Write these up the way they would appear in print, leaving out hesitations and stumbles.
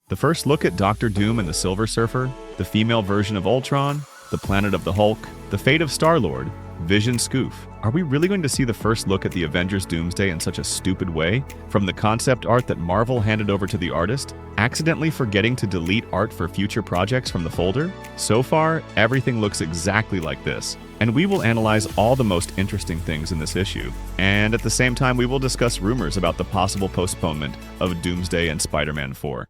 The first look at Doctor Doom and the Silver Surfer, the female version of Ultron, the planet of the Hulk, the fate of Star-Lord, Vision Scoof. Are we really going to see the first look at the Avengers Doomsday in such a stupid way? From the concept art that Marvel handed over to the artist, accidentally forgetting to delete art for future projects from the folder? So far, everything looks exactly like this, and we will analyze all the most interesting things in this issue. And at the same time, we will discuss rumors about the possible postponement of Doomsday and Spider-Man 4.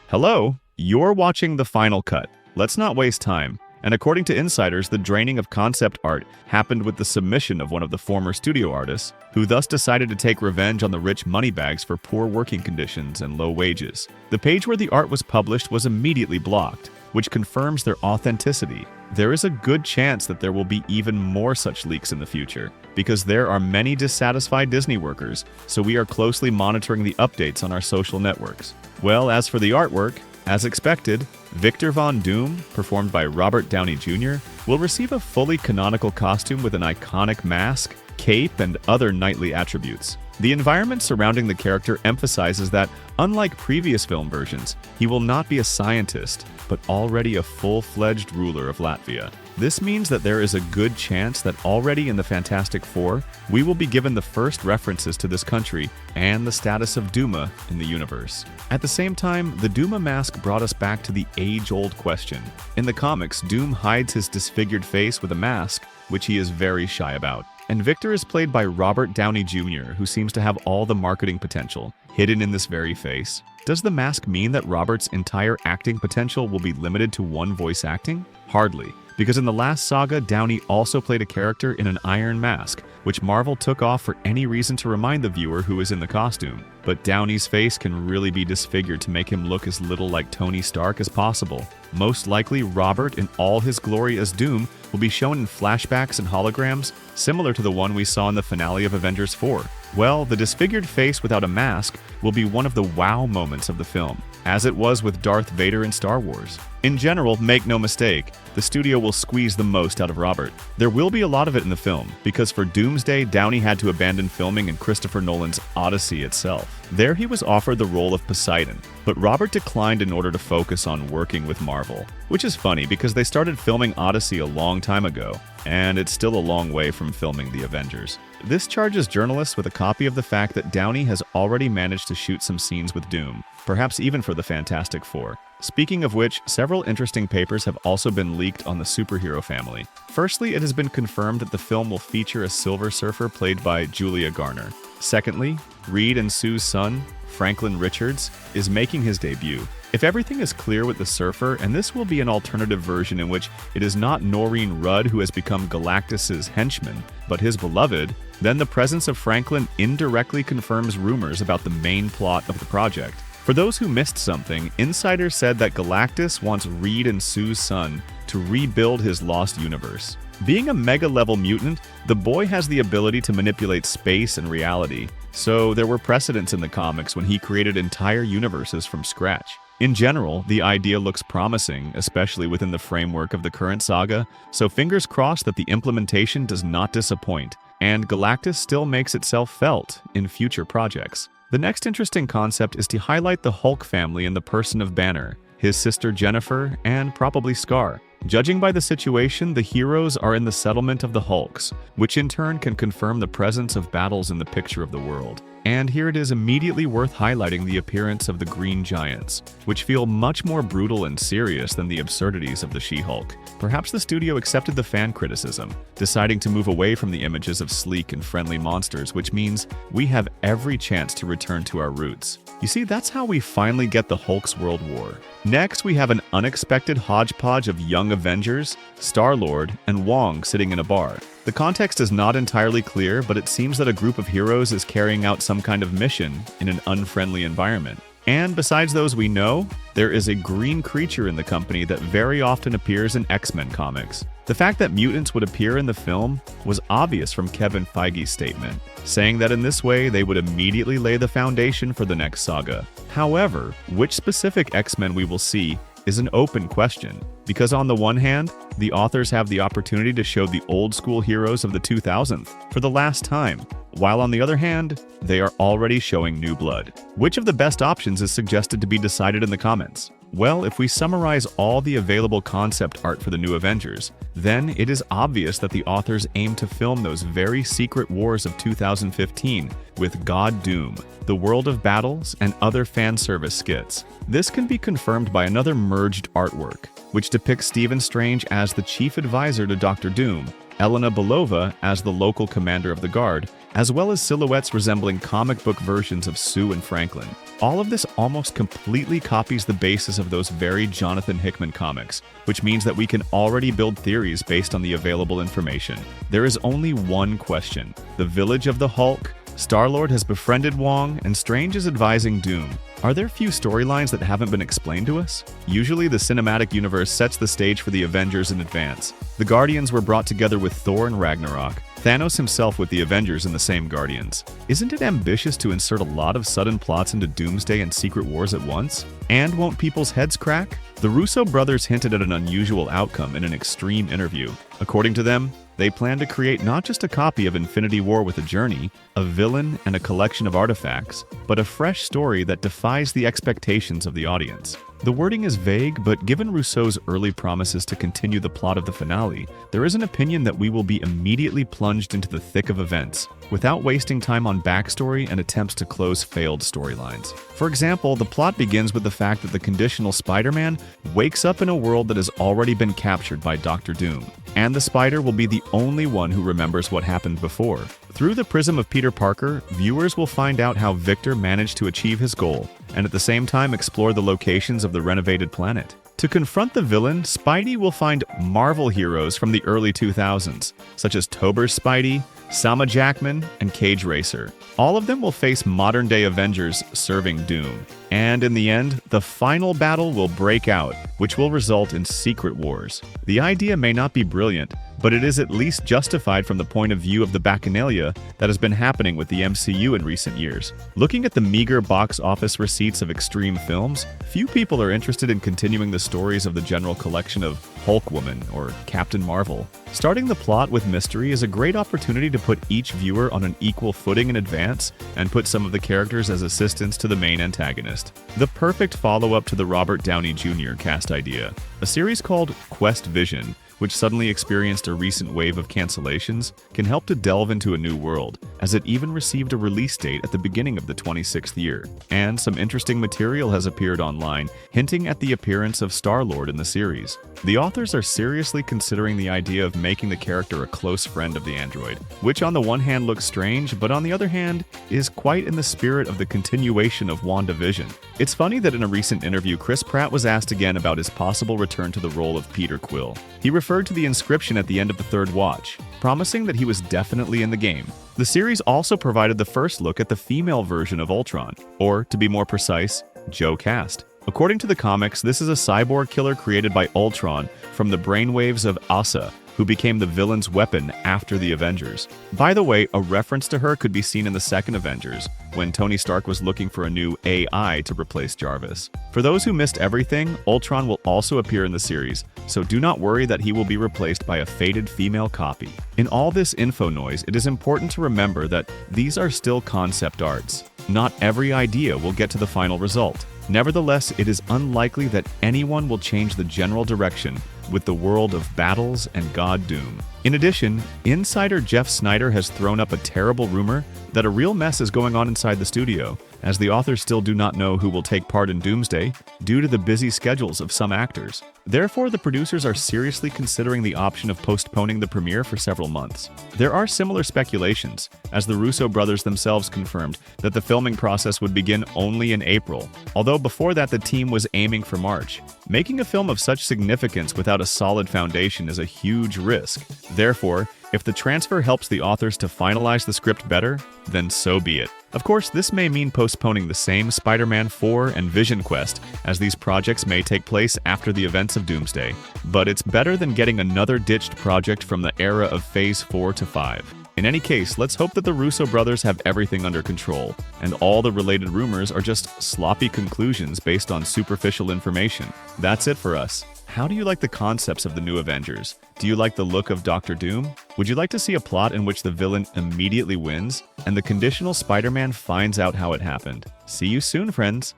Hello, you're watching The Final Cut. Let's not waste time. And according to insiders, the draining of concept art happened with the submission of one of the former studio artists, who thus decided to take revenge on the rich moneybags for poor working conditions and low wages. The page where the art was published was immediately blocked, which confirms their authenticity. There is a good chance that there will be even more such leaks in the future, because there are many dissatisfied Disney workers, so we are closely monitoring the updates on our social networks. Well, as for the artwork, as expected, Victor Von Doom, performed by Robert Downey Jr., will receive a fully canonical costume with an iconic mask, cape, and other knightly attributes. The environment surrounding the character emphasizes that, unlike previous film versions, he will not be a scientist, but already a full-fledged ruler of Latvia. This means that there is a good chance that already in the Fantastic Four, we will be given the first references to this country and the status of Duma in the universe. At the same time, the Duma mask brought us back to the age-old question. In the comics, Doom hides his disfigured face with a mask, which he is very shy about. And Victor is played by Robert Downey Jr., who seems to have all the marketing potential, hidden in this very face. Does the mask mean that Robert's entire acting potential will be limited to one voice acting? Hardly, because in the last saga, Downey also played a character in an iron mask, which Marvel took off for any reason to remind the viewer who is in the costume. But Downey's face can really be disfigured to make him look as little like Tony Stark as possible. Most likely, Robert, in all his glory as Doom, will be shown in flashbacks and holograms, similar to the one we saw in the finale of Avengers 4. Well, the disfigured face without a mask will be one of the wow moments of the film, as it was with Darth Vader in Star Wars. In general, make no mistake, the studio will squeeze the most out of Robert. There will be a lot of it in the film, because for Doomsday, Downey had to abandon filming in Christopher Nolan's Odyssey itself. There he was offered the role of Poseidon, but Robert declined in order to focus on working with Marvel. Which is funny because they started filming Odyssey a long time ago, and it's still a long way from filming the Avengers. This charges journalists with a copy of the fact that Downey has already managed to shoot some scenes with Doom, perhaps even for the Fantastic Four. Speaking of which, several interesting papers have also been leaked on the superhero family. Firstly, it has been confirmed that the film will feature a Silver Surfer played by Julia Garner. Secondly, Reed and Sue's son, Franklin Richards, is making his debut. If everything is clear with the Surfer, and this will be an alternative version in which it is not Noreen Rudd who has become Galactus's henchman, but his beloved, then the presence of Franklin indirectly confirms rumors about the main plot of the project. For those who missed something, insiders said that Galactus wants Reed and Sue's son to rebuild his lost universe. Being a mega-level mutant, the boy has the ability to manipulate space and reality, so there were precedents in the comics when he created entire universes from scratch. In general, the idea looks promising, especially within the framework of the current saga, so fingers crossed that the implementation does not disappoint, and Galactus still makes itself felt in future projects. The next interesting concept is to highlight the Hulk family in the person of Banner, his sister Jennifer, and probably Scar. Judging by the situation, the heroes are in the settlement of the Hulks, which in turn can confirm the presence of battles in the picture of the world. And here it is immediately worth highlighting the appearance of the Green Giants, which feel much more brutal and serious than the absurdities of the She-Hulk. Perhaps the studio accepted the fan criticism, deciding to move away from the images of sleek and friendly monsters, which means we have every chance to return to our roots. You see, that's how we finally get the Hulk's World War. Next, we have an unexpected hodgepodge of young Avengers, Star-Lord, and Wong sitting in a bar. The context is not entirely clear, but it seems that a group of heroes is carrying out some kind of mission in an unfriendly environment. And besides those we know, there is a green creature in the company that very often appears in X-Men comics. The fact that mutants would appear in the film was obvious from Kevin Feige's statement, saying that in this way they would immediately lay the foundation for the next saga. However, which specific X-Men we will see is an open question, because on the one hand, the authors have the opportunity to show the old-school heroes of the 2000s for the last time, while on the other hand, they are already showing new blood. Which of the best options is suggested to be decided in the comments? Well, if we summarize all the available concept art for the new Avengers, then it is obvious that the authors aim to film those very secret wars of 2015 with God Doom, the world of battles, and other fan service skits. This can be confirmed by another merged artwork, which depicts Stephen Strange as the chief advisor to Dr. Doom, Elena Belova as the local commander of the Guard, as well as silhouettes resembling comic book versions of Sue and Franklin. All of this almost completely copies the basis of those very Jonathan Hickman comics, which means that we can already build theories based on the available information. There is only one question. The village of the Hulk, Star-Lord has befriended Wong, and Strange is advising Doom. Are there few storylines that haven't been explained to us? Usually the cinematic universe sets the stage for the Avengers in advance. The Guardians were brought together with Thor and Ragnarok, Thanos himself with the Avengers in the same Guardians. Isn't it ambitious to insert a lot of sudden plots into Doomsday and Secret Wars at once? And won't people's heads crack? The Russo brothers hinted at an unusual outcome in an Extreme interview. According to them, they plan to create not just a copy of Infinity War with a journey, a villain, and a collection of artifacts, but a fresh story that defies the expectations of the audience. The wording is vague, but given Russo's early promises to continue the plot of the finale, there is an opinion that we will be immediately plunged into the thick of events, without wasting time on backstory and attempts to close failed storylines. For example, the plot begins with the fact that the conditional Spider-Man wakes up in a world that has already been captured by Dr. Doom, and the Spider will be the only one who remembers what happened before. Through the prism of Peter Parker, viewers will find out how Victor managed to achieve his goal, and at the same time explore the locations of the renovated planet. To confront the villain, Spidey will find Marvel heroes from the early 2000s, such as Tober's Spidey, Sama Jackman, and Cage Racer. All of them will face modern-day Avengers serving Doom. And in the end, the final battle will break out, which will result in Secret Wars. The idea may not be brilliant, but it is at least justified from the point of view of the bacchanalia that has been happening with the MCU in recent years. Looking at the meager box office receipts of Extreme films, few people are interested in continuing the stories of the general collection of Hulkwoman or Captain Marvel. Starting the plot with mystery is a great opportunity to put each viewer on an equal footing in advance and put some of the characters as assistants to the main antagonist. The perfect follow-up to the Robert Downey Jr. cast idea. A series called Quest Vision, which suddenly experienced a recent wave of cancellations, can help to delve into a new world, as it even received a release date at the beginning of the 26th year. And some interesting material has appeared online, hinting at the appearance of Star-Lord in the series. The authors are seriously considering the idea of making the character a close friend of the android, which on the one hand looks strange, but on the other hand is quite in the spirit of the continuation of WandaVision. It's funny that in a recent interview, Chris Pratt was asked again about his possible return to the role of Peter Quill. He referred to the inscription at the end of the third watch, promising that he was definitely in the game. The series also provided the first look at the female version of Ultron, or to be more precise, Joe Cast. According to the comics, this is a cyborg killer created by Ultron from the brainwaves of Asa, who became the villain's weapon after the Avengers. By the way, a reference to her could be seen in the second Avengers, when Tony Stark was looking for a new AI to replace Jarvis. For those who missed everything, Ultron will also appear in the series, so do not worry that he will be replaced by a faded female copy. In all this info noise, it is important to remember that these are still concept arts. Not every idea will get to the final result. Nevertheless, it is unlikely that anyone will change the general direction with the world of battles and God Doom. In addition, insider Jeff Snyder has thrown up a terrible rumor that a real mess is going on inside the studio, as the authors still do not know who will take part in Doomsday due to the busy schedules of some actors. Therefore, the producers are seriously considering the option of postponing the premiere for several months. There are similar speculations, as the Russo brothers themselves confirmed that the filming process would begin only in April, although before that the team was aiming for March. Making a film of such significance without a solid foundation is a huge risk. Therefore, if the transfer helps the authors to finalize the script better, then so be it. Of course, this may mean postponing the same Spider-Man 4 and Vision Quest, as these projects may take place after the events of Doomsday. But it's better than getting another ditched project from the era of Phase 4 to 5. In any case, let's hope that the Russo brothers have everything under control, and all the related rumors are just sloppy conclusions based on superficial information. That's it for us. How do you like the concepts of the new Avengers? Do you like the look of Doctor Doom? Would you like to see a plot in which the villain immediately wins, and the conditional Spider-Man finds out how it happened? See you soon, friends!